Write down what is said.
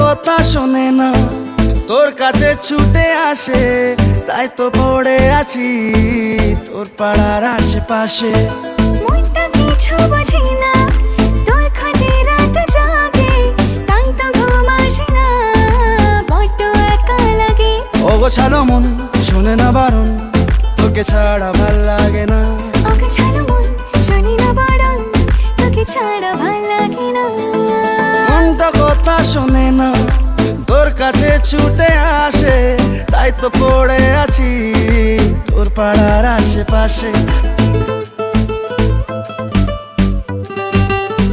কথা শোনে না, তোর কাছে ছুটে আসে, তাই তো পড়ে আছি তোর পাড়ার আশেপাশে। মনটা কিছু বোঝে না, তোর খোঁজে রাত জাগে, তাই তো ঘুম আসে না, বড্ড একা লাগে। অগোছালো মন শোনে না বারণ, তোকে ছাড়া ভাল লাগে না। অগোছালো মন শোনে না বারণ, তোকে ছাড়া ভাল লাগে না। মনটা কথা শোনে না, তোর কাছে ছুটে আসে, তাই তো পড়ে আছি তোর পাড়ার আশেপাশে।